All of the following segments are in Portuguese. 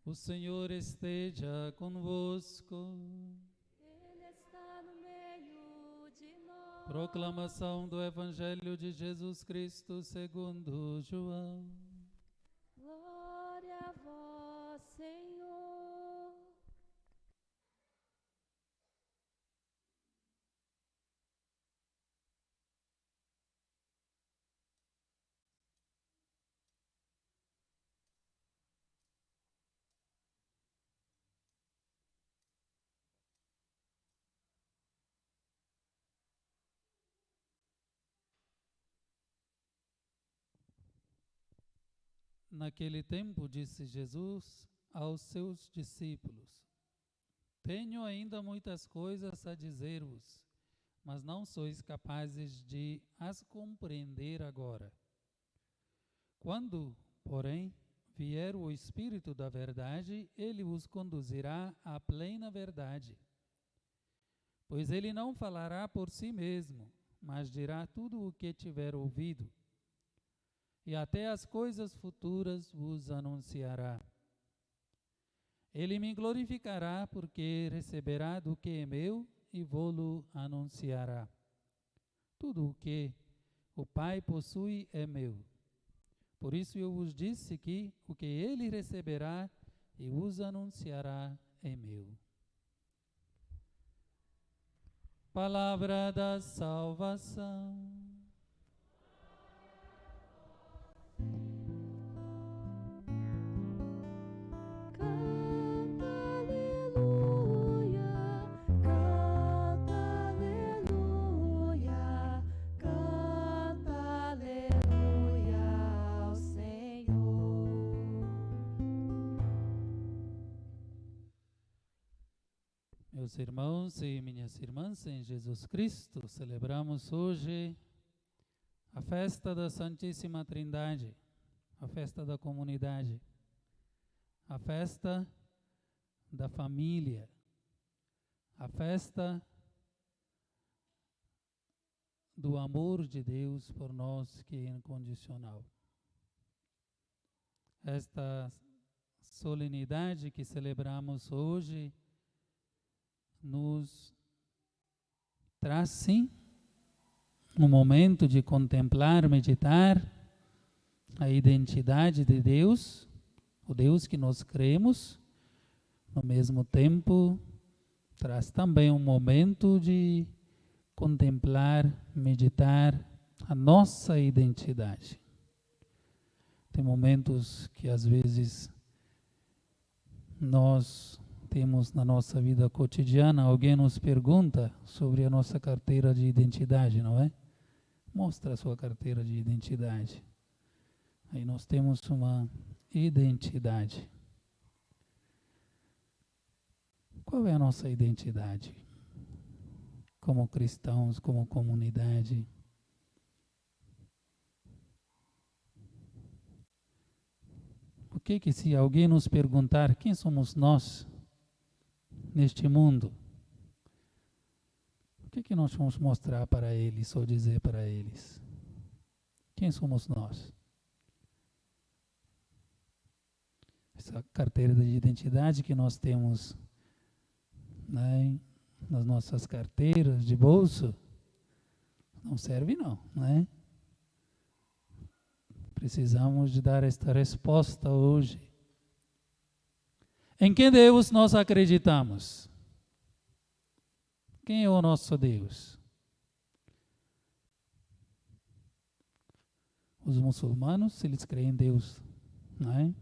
O Senhor esteja convosco. Ele está no meio de nós. Proclamação do Evangelho de Jesus Cristo segundo João. Glória a vós, Senhor. Naquele tempo disse Jesus aos seus discípulos: Tenho ainda muitas coisas a dizer-vos, mas não sois capazes de as compreender agora. Quando, porém, vier o Espírito da verdade, ele vos conduzirá à plena verdade. Pois ele não falará por si mesmo, mas dirá tudo o que tiver ouvido. E até as coisas futuras vos anunciará. Ele me glorificará, porque receberá do que é meu e vô-lo anunciará. Tudo o que o Pai possui é meu. Por isso eu vos disse que o que ele receberá e vos anunciará é meu. Palavra da salvação. Canta, aleluia, canta, aleluia, canta, aleluia ao Senhor. Meus irmãos e minhas irmãs em Jesus Cristo, celebramos hoje a festa da Santíssima Trindade, a festa da comunidade, a festa da família, a festa do amor de Deus por nós que é incondicional. Esta solenidade que celebramos hoje nos traz, sim, um momento de contemplar, meditar a identidade de Deus, o Deus que nós cremos. No mesmo tempo, traz também um momento de contemplar, meditar a nossa identidade. Tem momentos que às vezes nós temos na nossa vida cotidiana, alguém nos pergunta sobre a nossa carteira de identidade, não é? Mostra a sua carteira de identidade. Aí nós temos uma identidade. Qual é a nossa identidade? Como cristãos, como comunidade. O que se alguém nos perguntar quem somos nós neste mundo, o que nós vamos mostrar para eles ou dizer para eles? Quem somos nós? Essa carteira de identidade que nós temos, né, nas nossas carteiras de bolso, não serve não, né? Precisamos de dar esta resposta hoje. Em que Deus nós acreditamos? Quem é o nosso Deus? Os muçulmanos, eles creem em Deus, não é?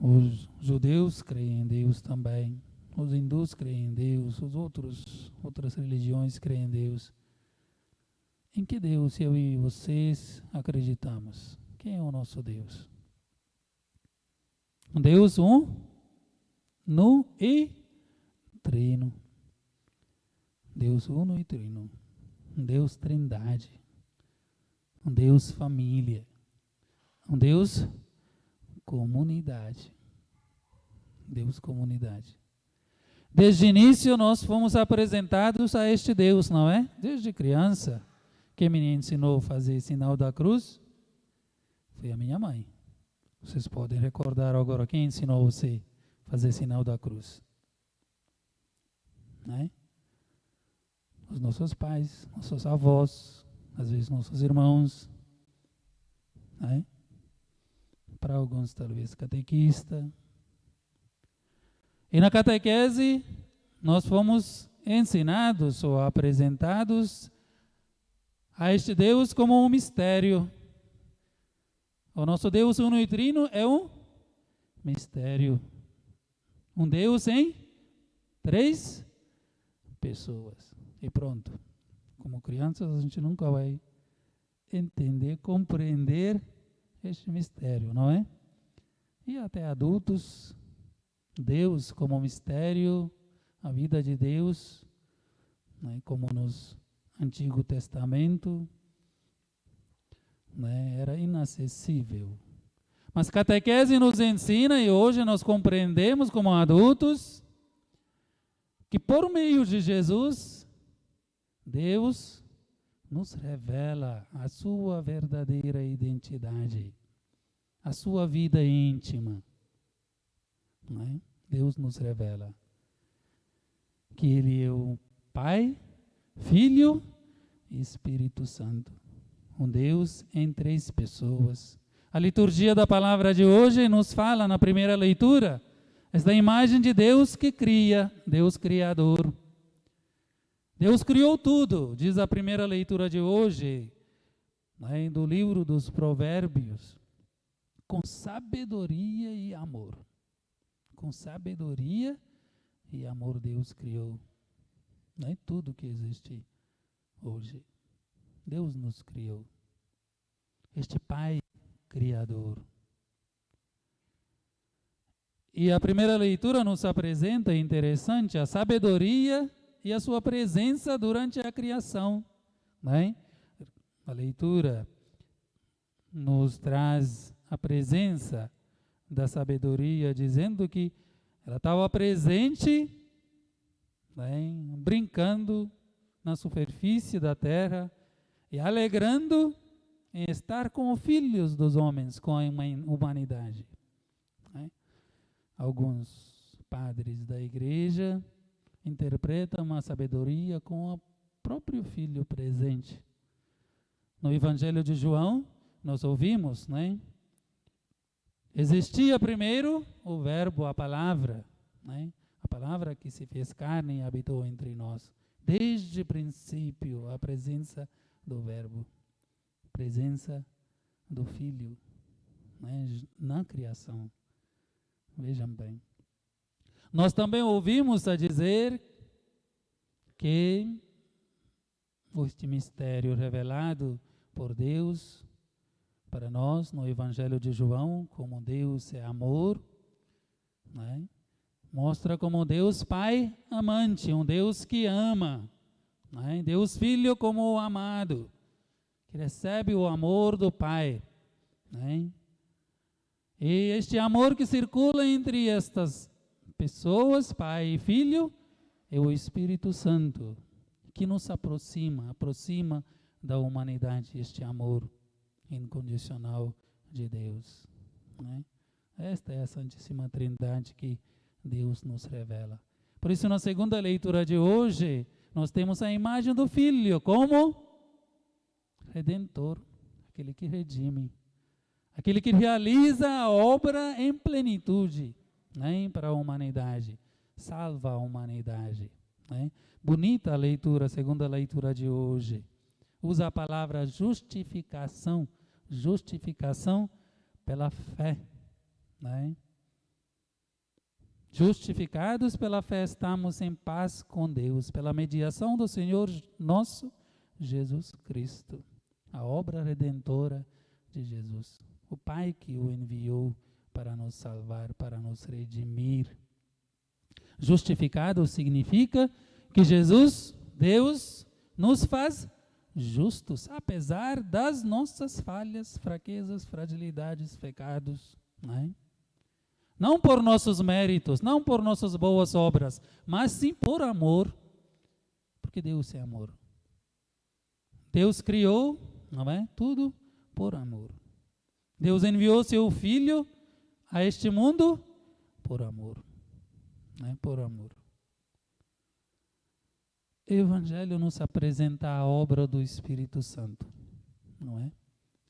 Os judeus creem em Deus também. Os hindus creem em Deus. Outras religiões creem em Deus. Em que Deus eu e vocês acreditamos? Quem é o nosso Deus? Um Deus uno e trino. Deus uno e trino. Um Deus trindade. Um Deus família. Um Deus comunidade. Deus comunidade. Desde o início nós fomos apresentados a este Deus, não é? Desde criança. Quem me ensinou a fazer sinal da cruz foi a minha mãe. Vocês podem recordar agora quem ensinou você a fazer sinal da cruz. Né? Os nossos pais, nossos avós, às vezes nossos irmãos. Né? Para alguns, talvez, catequista. E na catequese, nós fomos ensinados ou apresentados a este Deus como um mistério. O nosso Deus uno e trino é um mistério. Um Deus em 3 pessoas. E pronto. Como crianças, a gente nunca vai entender, compreender este mistério, não é? E até adultos, Deus como mistério, a vida de Deus, né, como no Antigo Testamento, né, era inacessível. Mas catequese nos ensina, e hoje nós compreendemos como adultos, que por meio de Jesus, Deus nos revela a sua verdadeira identidade, a sua vida íntima. Né? Deus nos revela que Ele é o Pai, Filho e Espírito Santo. Um Deus em 3 pessoas. A liturgia da palavra de hoje nos fala na primeira leitura, esta imagem de Deus que cria, Deus criador. Deus criou tudo, diz a primeira leitura de hoje, né, do livro dos Provérbios, com sabedoria e amor. Com sabedoria e amor Deus criou, né, tudo que existe hoje. Deus nos criou. Este Pai Criador. E a primeira leitura nos apresenta, interessante, a sabedoria e a sua presença durante a criação. Né? A leitura nos traz a presença da sabedoria, dizendo que ela estava presente, né, brincando na superfície da terra e alegrando em estar com os filhos dos homens, com a humanidade. Né? Alguns padres da igreja interpretam a sabedoria com o próprio Filho presente. No Evangelho de João, nós ouvimos, né? Existia primeiro o Verbo, a palavra, né? A palavra que se fez carne e habitou entre nós. Desde o princípio, a presença do Verbo, presença do Filho, né? Na criação. Vejam bem. Nós também ouvimos a dizer que este mistério revelado por Deus para nós no Evangelho de João, como Deus é amor, né? Mostra como Deus Pai amante, um Deus que ama, né? Deus Filho como o amado, que recebe o amor do Pai, né? E este amor que circula entre estas pessoas, Pai e Filho, é o Espírito Santo, que nos aproxima da humanidade, este amor incondicional de Deus. Né? Esta é a Santíssima Trindade que Deus nos revela. Por isso, na segunda leitura de hoje, nós temos a imagem do Filho como Redentor, aquele que redime, aquele que realiza a obra em plenitude, né, para a humanidade, salva a humanidade. Né? Bonita a leitura, a segunda leitura de hoje. Usa a palavra justificação, justificação pela fé. Né? Justificados pela fé, estamos em paz com Deus, pela mediação do Senhor nosso Jesus Cristo, a obra redentora de Jesus, o Pai que o enviou para nos salvar, para nos redimir. Justificado significa que Jesus, Deus, nos faz justos, apesar das nossas falhas, fraquezas, fragilidades, pecados, né? Não por nossos méritos, não por nossas boas obras, mas sim por amor, porque Deus é amor. Deus criou, não é? Tudo por amor. Deus enviou seu Filho a este mundo por amor, né? Por amor. O Evangelho nos apresenta a obra do Espírito Santo, não é?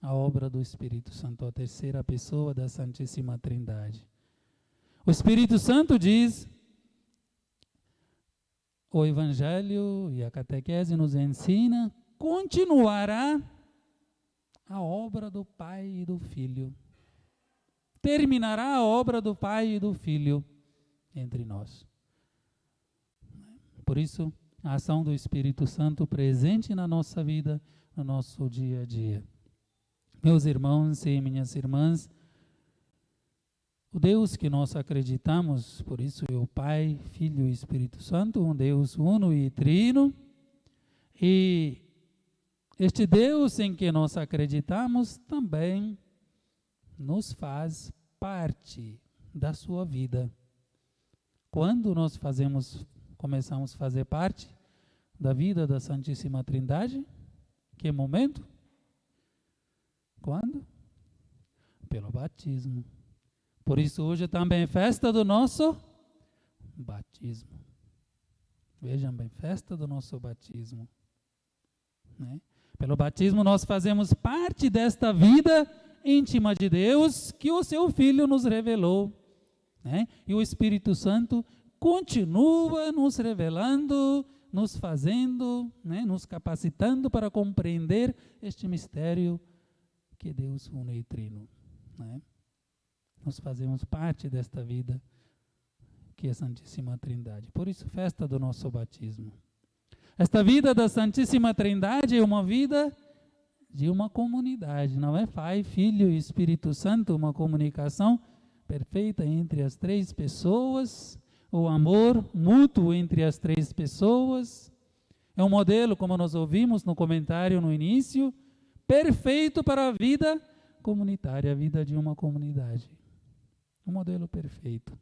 A obra do Espírito Santo, a terceira pessoa da Santíssima Trindade. O Espírito Santo diz, o Evangelho e a catequese nos ensina, continuará a obra do Pai e do Filho. Terminará a obra do Pai e do Filho entre nós. Por isso, a ação do Espírito Santo presente na nossa vida, no nosso dia a dia. Meus irmãos e minhas irmãs, o Deus que nós acreditamos, por isso é o Pai, Filho e Espírito Santo, um Deus uno e trino, e este Deus em que nós acreditamos também nos faz parte da sua vida. Quando nós começamos a fazer parte da vida da Santíssima Trindade? Que momento? Quando? Pelo batismo. Por isso hoje também é festa do nosso batismo. Vejam bem, festa do nosso batismo, né? Pelo batismo nós fazemos parte desta vida íntima de Deus que o seu Filho nos revelou, né? E o Espírito Santo continua nos revelando, nos fazendo, né? Nos capacitando para compreender este mistério que Deus uno e trino, né? Nós fazemos parte desta vida que é a Santíssima Trindade. Por isso, festa do nosso batismo. Esta vida da Santíssima Trindade é uma vida de uma comunidade, não é? Pai, Filho e Espírito Santo, uma comunicação perfeita entre as três pessoas, o amor mútuo entre as três pessoas. É um modelo, como nós ouvimos no comentário no início, perfeito para a vida comunitária, a vida de uma comunidade. Um modelo perfeito,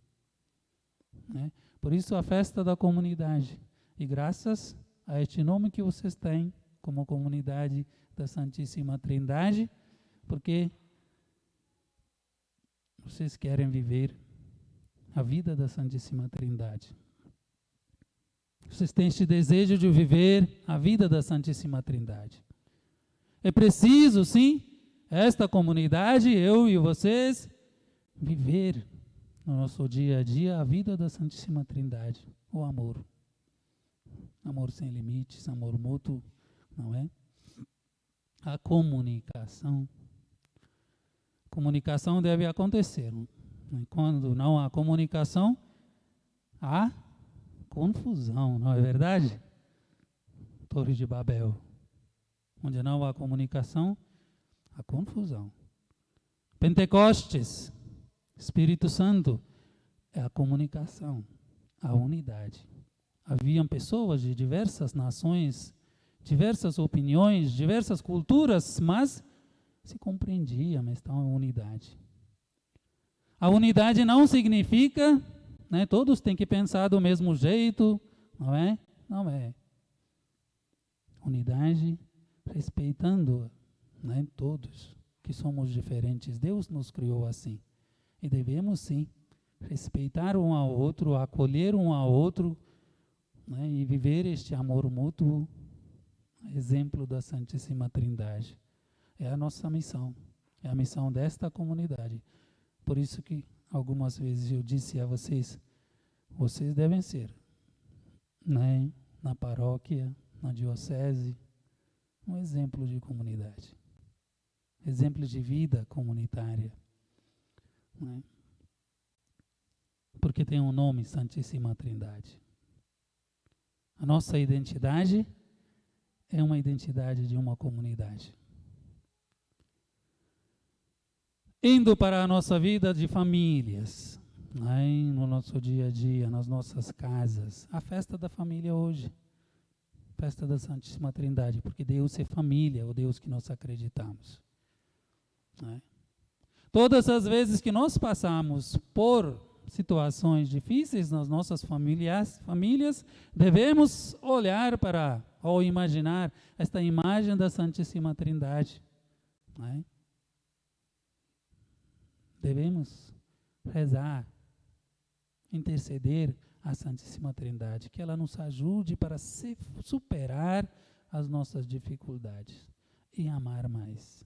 né? Por isso a festa da comunidade. E graças a este nome que vocês têm como comunidade da Santíssima Trindade, porque vocês querem viver a vida da Santíssima Trindade. Vocês têm este desejo de viver a vida da Santíssima Trindade. É preciso, sim, esta comunidade, eu e vocês, viver no nosso dia a dia a vida da Santíssima Trindade, o amor. Amor sem limites, amor mútuo, não é? A comunicação. Comunicação deve acontecer. Quando não há comunicação, há confusão, não é verdade? Torre de Babel. Onde não há comunicação, há confusão. Pentecostes, Espírito Santo, é a comunicação, a unidade. Haviam pessoas de diversas nações, diversas opiniões, diversas culturas, mas se compreendiam, mas estão em unidade. A unidade não significa, né, todos têm que pensar do mesmo jeito, não é? Não é. Unidade respeitando, né, todos que somos diferentes. Deus nos criou assim. E devemos, sim, respeitar um ao outro, acolher um ao outro, né, e viver este amor mútuo, exemplo da Santíssima Trindade. É a nossa missão, é a missão desta comunidade. Por isso que algumas vezes eu disse a vocês, vocês devem ser, né, na paróquia, na diocese, um exemplo de comunidade, exemplo de vida comunitária, né? Porque tem um nome, Santíssima Trindade. A nossa identidade é uma identidade de uma comunidade. Indo para a nossa vida de famílias, né, no nosso dia a dia, nas nossas casas, a festa da família hoje, festa da Santíssima Trindade, porque Deus é família, o Deus que nós acreditamos, né? Todas as vezes que nós passamos por situações difíceis nas nossas famílias, devemos olhar para, ou imaginar, esta imagem da Santíssima Trindade, né? Devemos rezar, interceder à Santíssima Trindade, que ela nos ajude para superar as nossas dificuldades e amar mais,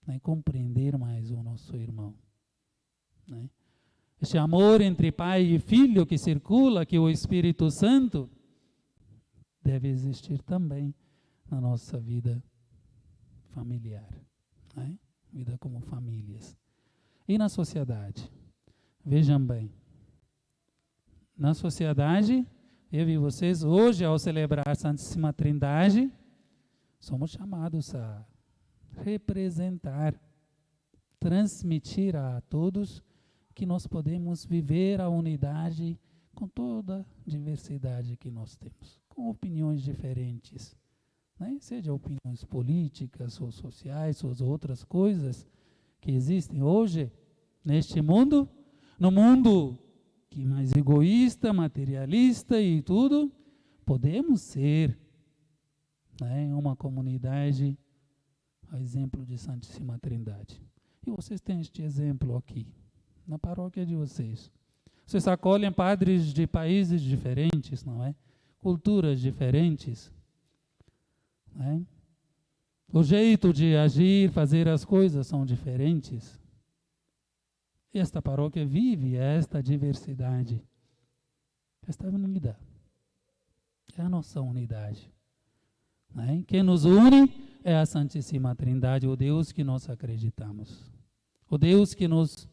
né? Compreender mais o nosso irmão, né? Esse amor entre pai e filho que circula, que o Espírito Santo deve existir também na nossa vida familiar, né? Vida como famílias. E na sociedade? Vejam bem, na sociedade, eu e vocês, hoje, ao celebrar a Santíssima Trindade, somos chamados a representar, transmitir a todos que nós podemos viver a unidade com toda a diversidade que nós temos, com opiniões diferentes, né? Seja opiniões políticas ou sociais ou outras coisas que existem hoje neste mundo, no mundo que é mais egoísta, materialista e tudo, podemos ser, né, uma comunidade a exemplo de Santíssima Trindade. E vocês têm este exemplo aqui, na paróquia de vocês. Vocês acolhem padres de países diferentes, não é? Culturas diferentes, né? O jeito de agir, fazer as coisas são diferentes. Esta paróquia vive esta diversidade, esta unidade. É a nossa unidade, né? Quem nos une é a Santíssima Trindade, o Deus que nós acreditamos. O Deus que nós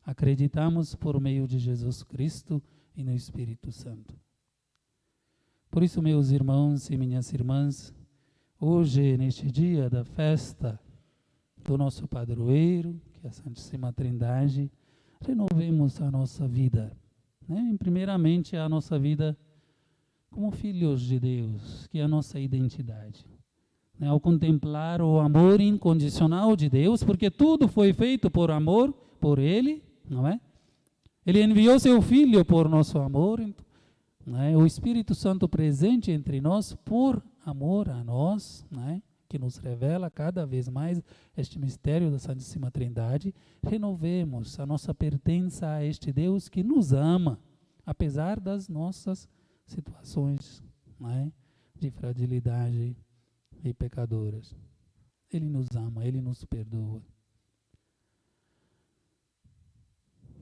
acreditamos por meio de Jesus Cristo e no Espírito Santo. Por isso, meus irmãos e minhas irmãs, hoje, neste dia da festa do nosso padroeiro, que é a Santíssima Trindade, renovemos a nossa vida, né? Primeiramente, a nossa vida como filhos de Deus, que é a nossa identidade. Né? Ao contemplar o amor incondicional de Deus, porque tudo foi feito por amor, por Ele, não é? Ele enviou seu Filho por nosso amor, né? O Espírito Santo presente entre nós por amor a nós, né? Que nos revela cada vez mais este mistério da Santíssima Trindade. Renovemos a nossa pertença a este Deus que nos ama, apesar das nossas situações, né, de fragilidade e pecadoras. Ele nos ama, Ele nos perdoa.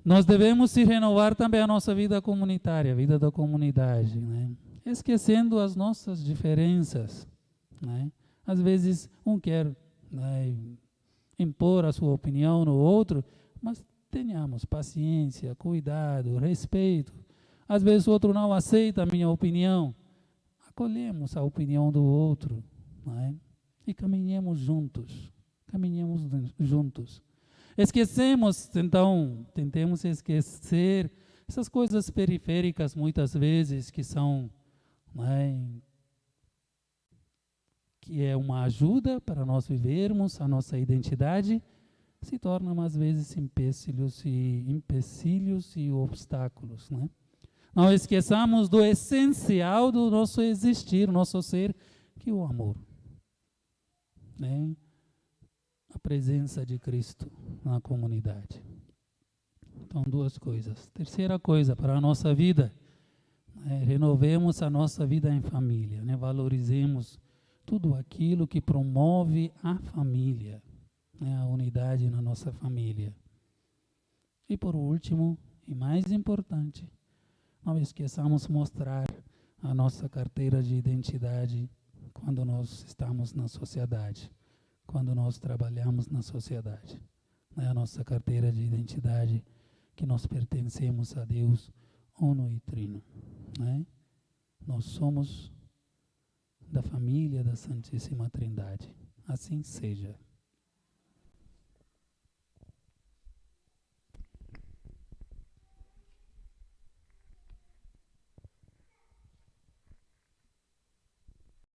Nós devemos se renovar também a nossa vida comunitária, a vida da comunidade, né? Esquecendo as nossas diferenças, né? Às vezes um quer, né, impor a sua opinião no outro, mas tenhamos paciência, cuidado, respeito. Às vezes o outro não aceita a minha opinião, acolhemos a opinião do outro, né? E caminhemos juntos, Esquecemos, então, tentemos esquecer essas coisas periféricas muitas vezes que são, né, que é uma ajuda para nós vivermos a nossa identidade, se tornam às vezes empecilhos e obstáculos, né? Não esqueçamos do essencial do nosso existir, nosso ser, que é o amor, né? A presença de Cristo na comunidade. Então, duas coisas. Terceira coisa para a nossa vida, né? Renovemos a nossa vida em família, né? Valorizemos tudo aquilo que promove a família, né? A unidade na nossa família. E por último, e mais importante, não esqueçamos mostrar a nossa carteira de identidade quando nós estamos na sociedade, quando nós trabalhamos na sociedade. É a nossa carteira de identidade que nós pertencemos a Deus uno e trino, né? Nós somos da família da Santíssima Trindade. Assim seja.